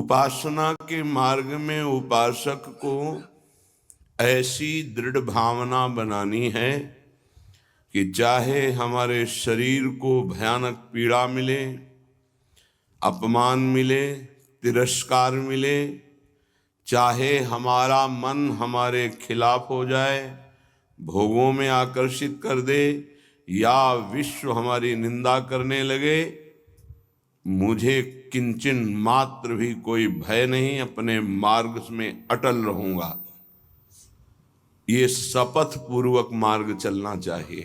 उपासना के मार्ग में उपासक को ऐसी दृढ़ भावना बनानी है कि चाहे हमारे शरीर को भयानक पीड़ा मिले, अपमान मिले, तिरस्कार मिले, चाहे हमारा मन हमारे खिलाफ हो जाए, भोगों में आकर्षित कर दे, या विश्व हमारी निंदा करने लगे, मुझे किंचन मात्र भी कोई भय नहीं, अपने मार्ग में अटल रहूंगा। ये शपथ पूर्वक मार्ग चलना चाहिए।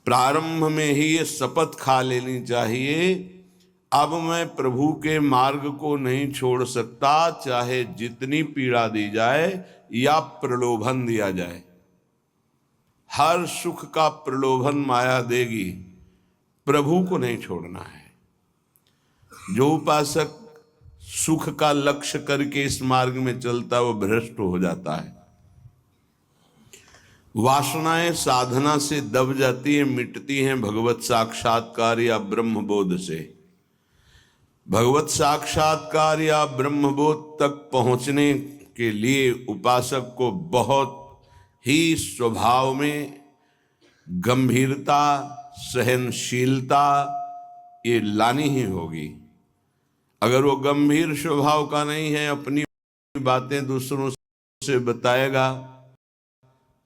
प्रारंभ में ही ये शपथ खा लेनी चाहिए, अब मैं प्रभु के मार्ग को नहीं छोड़ सकता, चाहे जितनी पीड़ा दी जाए या प्रलोभन दिया जाए। हर सुख का प्रलोभन माया देगी, प्रभु को नहीं छोड़ना है। जो उपासक सुख का लक्ष्य करके इस मार्ग में चलता है वो भ्रष्ट हो जाता है। वासनाएं साधना से दब जाती है, मिटती हैं भगवत साक्षात्कार या ब्रह्म बोध से। भगवत साक्षात्कार या ब्रह्म बोध तक पहुंचने के लिए उपासक को बहुत ही स्वभाव में गंभीरता, सहनशीलता ये लानी ही होगी। अगर वो गंभीर स्वभाव का नहीं है, अपनी बातें दूसरों से बताएगा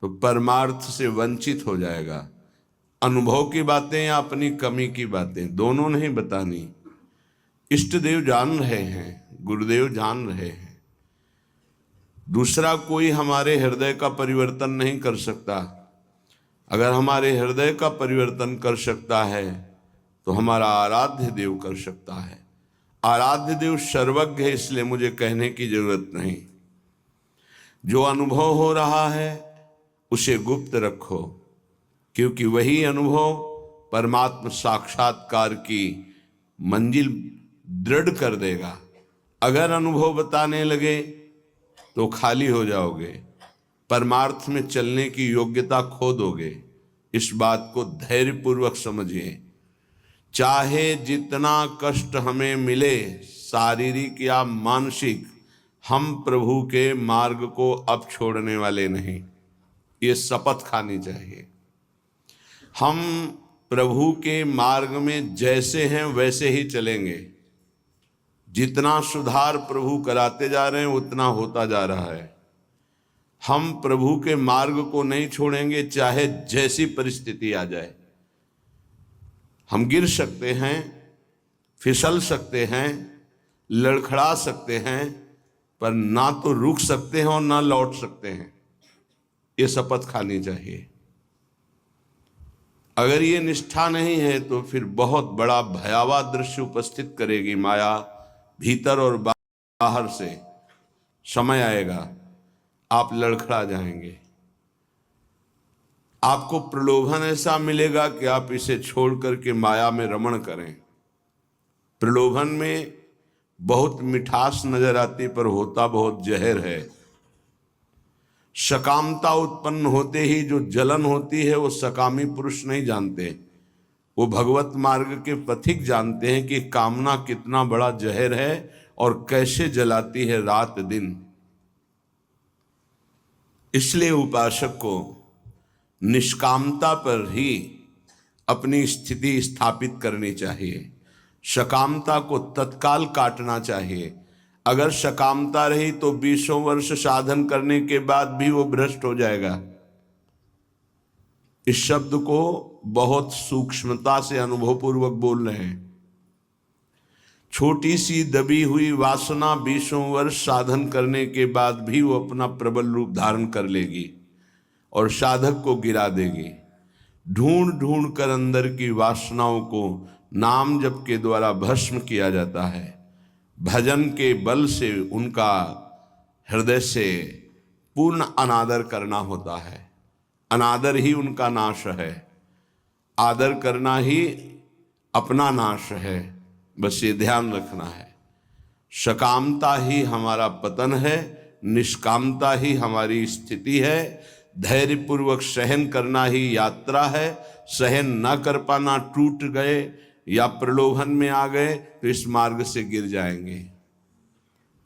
तो परमार्थ से वंचित हो जाएगा। अनुभव की बातें या अपनी कमी की बातें दोनों नहीं बतानी। इष्ट देव जान रहे हैं, गुरुदेव जान रहे हैं, दूसरा कोई हमारे हृदय का परिवर्तन नहीं कर सकता। अगर हमारे हृदय का परिवर्तन कर सकता है तो हमारा आराध्य देव कर सकता है। आराध्य देव सर्वज्ञ है, इसलिए मुझे कहने की जरूरत नहीं। जो अनुभव हो रहा है उसे गुप्त रखो, क्योंकि वही अनुभव परमात्मा साक्षात्कार की मंजिल दृढ़ कर देगा। अगर अनुभव बताने लगे तो खाली हो जाओगे, परमार्थ में चलने की योग्यता खो दोगे। इस बात को धैर्यपूर्वक समझिए। चाहे जितना कष्ट हमें मिले, शारीरिक या मानसिक, हम प्रभु के मार्ग को अब छोड़ने वाले नहीं। ये शपथ खानी चाहिए। हम प्रभु के मार्ग में जैसे हैं वैसे ही चलेंगे। जितना सुधार प्रभु कराते जा रहे हैं उतना होता जा रहा है। हम प्रभु के मार्ग को नहीं छोड़ेंगे, चाहे जैसी परिस्थिति आ जाए। हम गिर सकते हैं, फिसल सकते हैं, लड़खड़ा सकते हैं, पर ना तो रुक सकते हैं और ना लौट सकते हैं। ये शपथ खानी चाहिए। अगर ये निष्ठा नहीं है तो फिर बहुत बड़ा भयावह दृश्य उपस्थित करेगी माया, भीतर और बाहर से। समय आएगा आप लड़खड़ा जाएंगे। आपको प्रलोभन ऐसा मिलेगा कि आप इसे छोड़ करके माया में रमण करें। प्रलोभन में बहुत मिठास नजर आती, पर होता बहुत जहर है। सकामता उत्पन्न होते ही जो जलन होती है वो सकामी पुरुष नहीं जानते, वो भगवत मार्ग के पथिक जानते हैं कि कामना कितना बड़ा जहर है और कैसे जलाती है रात दिन। इसलिए उपासक को निष्कामता पर ही अपनी स्थिति स्थापित करनी चाहिए। सकामता को तत्काल काटना चाहिए। अगर सकामता रही तो 20 वर्ष साधन करने के बाद भी वो भ्रष्ट हो जाएगा। इस शब्द को बहुत सूक्ष्मता से अनुभवपूर्वक बोल रहे हैं। छोटी सी दबी हुई वासना 20 वर्ष साधन करने के बाद भी वो अपना प्रबल रूप धारण कर लेगी और साधक को गिरा देगी। ढूंढ ढूंढ कर अंदर की वासनाओं को नाम जप के द्वारा भस्म किया जाता है। भजन के बल से उनका हृदय से पूर्ण अनादर करना होता है। अनादर ही उनका नाश है, आदर करना ही अपना नाश है। बस ये ध्यान रखना है। सकामता ही हमारा पतन है, निष्कामता ही हमारी स्थिति है। धैर्यपूर्वक सहन करना ही यात्रा है। सहन न कर पाना, टूट गए, या प्रलोभन में आ गए तो इस मार्ग से गिर जाएंगे।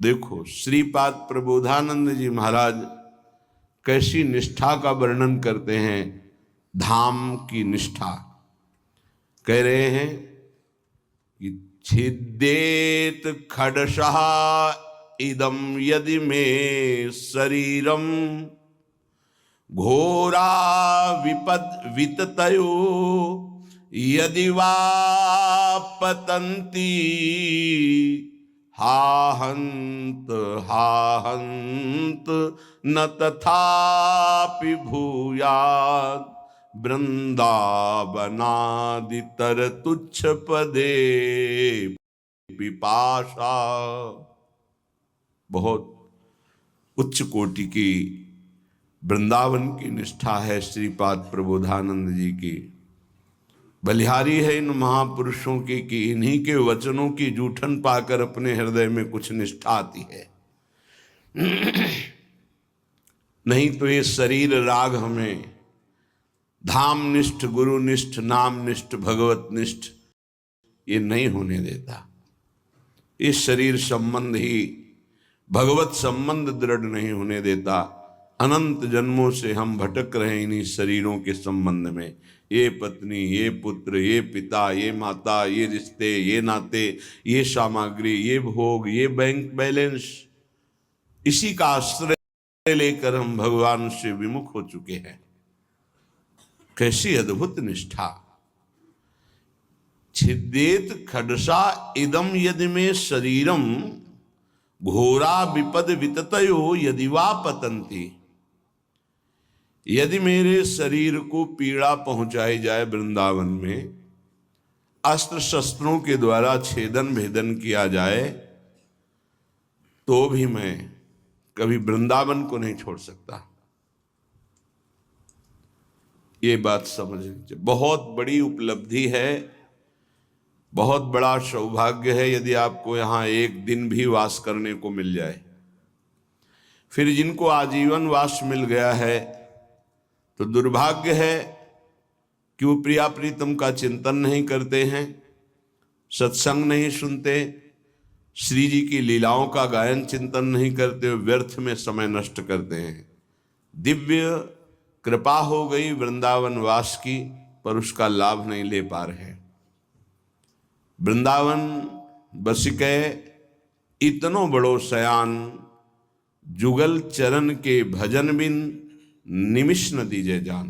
देखो श्रीपाद प्रबोधानंद जी महाराज कैसी निष्ठा का वर्णन करते हैं, धाम की निष्ठा। कह रहे हैं कि छिद्देत खडशः इदम यदि मे शरीरम घोरा विपद विततयो यदि वा पतन्ति हाहंत हाहंत न तथापि भूयात् वृंदावनादितर तुच्छ पदे पिपाशा। बहुत उच्च कोटि की वृंदावन की निष्ठा है श्रीपाद प्रबोधानंद जी की। बलिहारी है इन महापुरुषों की कि इन्हीं के वचनों की जूठन पाकर अपने हृदय में कुछ निष्ठा आती है। नहीं तो ये शरीर राग हमें धाम निष्ठ, गुरु निष्ठ, नाम निष्ठ, भगवत निष्ठ ये नहीं होने देता। इस शरीर संबंध ही भगवत संबंध दृढ़ नहीं होने देता। अनंत जन्मों से हम भटक रहे हैं इन्हीं शरीरों के संबंध में। ये पत्नी, ये पुत्र, ये पिता, ये माता, ये रिश्ते, ये नाते, ये सामग्री, ये भोग, ये बैंक बैलेंस, इसी का आश्रय लेकर हम भगवान से विमुख हो चुके हैं। कैसी अद्भुत निष्ठा। छिद्देत खडसा इदम यदि में शरीरम घोरा विपद विततयो यदि वा पतंती। यदि मेरे शरीर को पीड़ा पहुंचाई जाए वृंदावन में, अस्त्र शस्त्रों के द्वारा छेदन भेदन किया जाए, तो भी मैं कभी वृंदावन को नहीं छोड़ सकता। ये बात समझनी चाहिए। बहुत बड़ी उपलब्धि है, बहुत बड़ा सौभाग्य है यदि आपको यहाँ एक दिन भी वास करने को मिल जाए। फिर जिनको आजीवन वास मिल गया है तो दुर्भाग्य है कि वो प्रिया प्रीतम का चिंतन नहीं करते हैं, सत्संग नहीं सुनते, श्री जी की लीलाओं का गायन चिंतन नहीं करते, व्यर्थ में समय नष्ट करते हैं। दिव्य कृपा हो गई वृंदावन वास की, पर उसका लाभ नहीं ले पा रहे। वृंदावन बसिकै इतनो बड़ो सयान, जुगल चरण के भजन बिन निमिष न दीजे जान।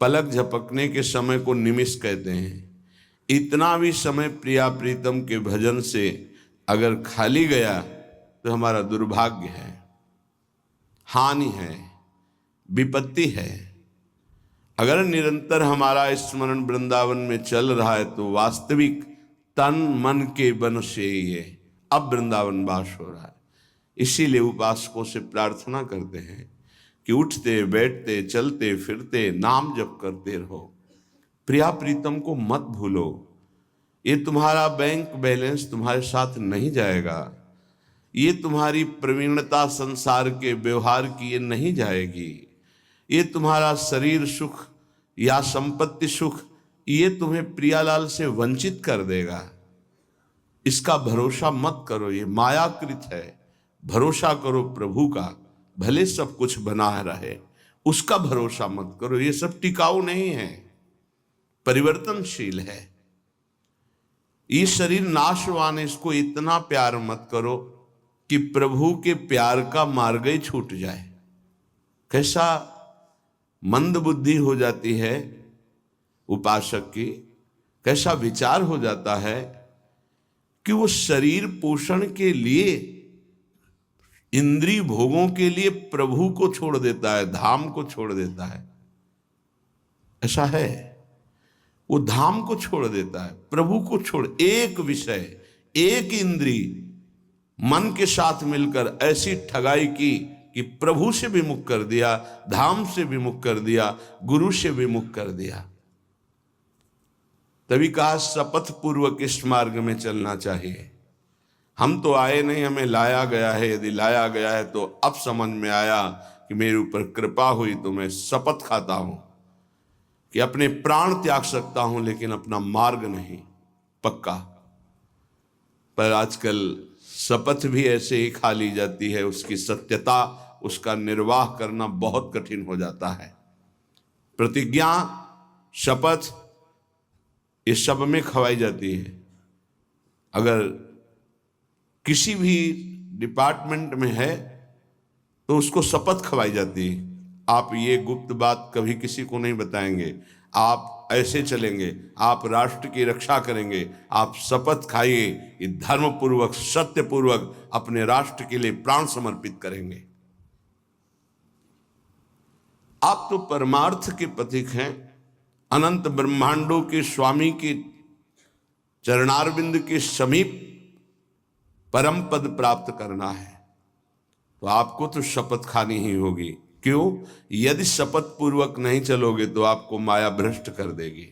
पलक झपकने के समय को निमिष कहते हैं। इतना भी समय प्रिया प्रीतम के भजन से अगर खाली गया तो हमारा दुर्भाग्य है, हानि है, विपत्ति है। अगर निरंतर हमारा स्मरण वृंदावन में चल रहा है तो वास्तविक तन मन के बन से ये अब वृंदावन वास हो रहा है। इसीलिए उपासकों से प्रार्थना करते हैं कि उठते बैठते चलते फिरते नाम जप करते रहो, प्रिया प्रीतम को मत भूलो। ये तुम्हारा बैंक बैलेंस तुम्हारे साथ नहीं जाएगा, ये तुम्हारी प्रवीणता संसार के व्यवहार की ये नहीं जाएगी, ये तुम्हारा शरीर सुख या संपत्ति सुख ये तुम्हें प्रियालाल से वंचित कर देगा। इसका भरोसा मत करो, ये मायाकृत है। भरोसा करो प्रभु का, भले सब कुछ बना रहे, उसका भरोसा मत करो। ये सब टिकाऊ नहीं है, परिवर्तनशील है। ये शरीर नाशवान है, इसको इतना प्यार मत करो कि प्रभु के प्यार का मार्ग ही छूट जाए। कैसा मंद बुद्धि हो जाती है उपासक की, कैसा विचार हो जाता है कि वो शरीर पोषण के लिए, इंद्रिय भोगों के लिए प्रभु को छोड़ देता है, धाम को छोड़ देता है। ऐसा है, वो धाम को छोड़ देता है, प्रभु को छोड़। एक विषय, एक इंद्रिय मन के साथ मिलकर ऐसी ठगाई की कि प्रभु से विमुख कर दिया, धाम से विमुख कर दिया, गुरु से विमुख कर दिया। तभी कहा शपथ पूर्वक इस मार्ग में चलना चाहिए। हम तो आए नहीं, हमें लाया गया है। यदि लाया गया है तो अब समझ में आया कि मेरे ऊपर कृपा हुई तो मैं शपथ खाता हूं कि अपने प्राण त्याग सकता हूं, लेकिन अपना मार्ग नहीं। पक्का। पर आजकल शपथ भी ऐसे ही खा ली जाती है, उसकी सत्यता, उसका निर्वाह करना बहुत कठिन हो जाता है। प्रतिज्ञा, शपथ, इस सब में खवाई जाती है। अगर किसी भी डिपार्टमेंट में है तो उसको शपथ खवाई जाती है, आप ये गुप्त बात कभी किसी को नहीं बताएंगे, आप ऐसे चलेंगे, आप राष्ट्र की रक्षा करेंगे, आप शपथ खाइए कि धर्म पूर्वक, सत्य पूर्वक अपने राष्ट्र के लिए प्राण समर्पित करेंगे। आप तो परमार्थ के प्रतीक हैं, अनंत ब्रह्मांडों के स्वामी के चरणारविंद के समीप परम पद प्राप्त करना है, तो आपको तो शपथ खानी ही होगी। क्यों? यदि शपथ पूर्वक नहीं चलोगे तो आपको माया भ्रष्ट कर देगी।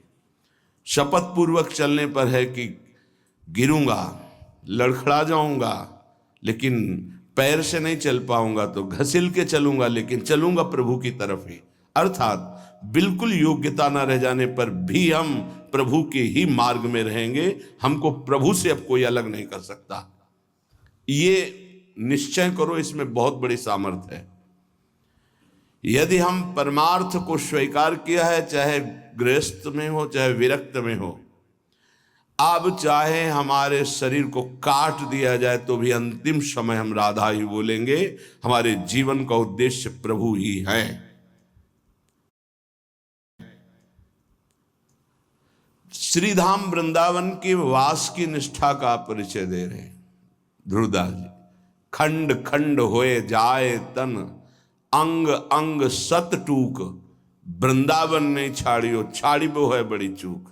शपथ पूर्वक चलने पर है कि गिरूंगा, लड़खड़ा जाऊंगा, लेकिन पैर से नहीं चल पाऊंगा, तो घसील के चलूंगा, लेकिन चलूंगा प्रभु की तरफ ही। अर्थात बिल्कुल योग्यता न रह जाने पर भी हम प्रभु के ही मार्ग में रहेंगे, हमको प्रभु से अब कोई अलग नहीं कर सकता। ये निश्चय करो, इसमें बहुत बड़ी सामर्थ्य है। यदि हम परमार्थ को स्वीकार किया है, चाहे गृहस्थ में हो चाहे विरक्त में हो, अब चाहे हमारे शरीर को काट दिया जाए तो भी अंतिम समय हम राधा ही बोलेंगे। हमारे जीवन का उद्देश्य प्रभु ही है। श्रीधाम वृंदावन के वास की निष्ठा का परिचय दे रहे हैं ध्रुवदास जी। खंड खंड होए जाए तन, अंग अंग सत टूक, वृंदावन नहीं छाड़ियो, छाड़ी वो है बड़ी चूक।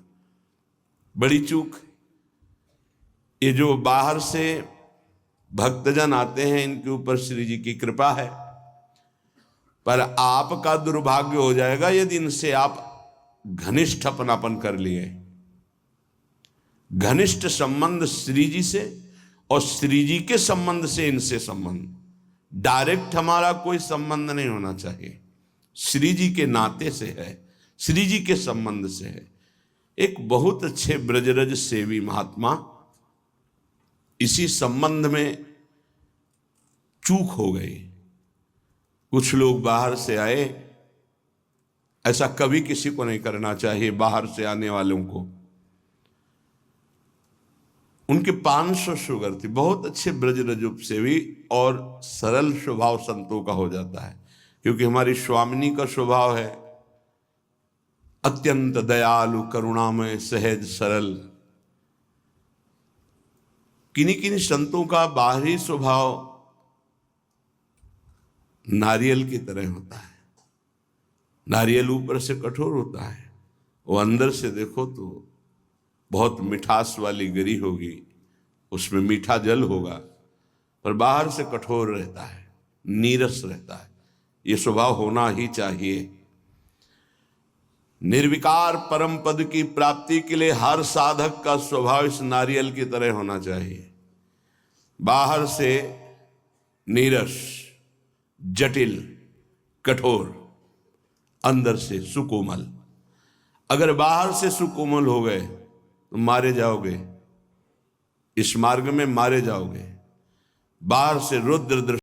बड़ी चूक, ये जो बाहर से भक्तजन आते हैं, इनके ऊपर श्री जी की कृपा है, पर आपका दुर्भाग्य हो जाएगा यदि इनसे आप घनिष्ठ अपनापन कर लिए। घनिष्ठ संबंध श्री जी से और श्री जी के संबंध से इनसे संबंध, डायरेक्ट हमारा कोई संबंध नहीं होना चाहिए, श्री जी के नाते से है, श्री जी के संबंध से है। एक बहुत अच्छे ब्रजरज सेवी महात्मा, इसी संबंध में चूक हो गई। कुछ लोग बाहर से आए, ऐसा कभी किसी को नहीं करना चाहिए। बाहर से आने वालों को, उनके 500 शुगर थी, बहुत अच्छे ब्रजरज सेवी और सरल स्वभाव संतों का हो जाता है, क्योंकि हमारी स्वामिनी का स्वभाव है अत्यंत दयालु, करुणामय, सहज, सरल। किन्हीं किन्हीं संतों का बाहरी स्वभाव नारियल की तरह होता है। नारियल ऊपर से कठोर होता है, वो अंदर से देखो तो बहुत मिठास वाली गिरी होगी, उसमें मीठा जल होगा, पर बाहर से कठोर रहता है, नीरस रहता है। ये स्वभाव होना ही चाहिए। निर्विकार परम पद की प्राप्ति के लिए हर साधक का स्वभाव इस नारियल की तरह होना चाहिए। बाहर से नीरस, जटिल, कठोर, अंदर से सुकोमल। अगर बाहर से सुकोमल हो गए तो मारे जाओगे, इस मार्ग में मारे जाओगे। बाहर से रुद्र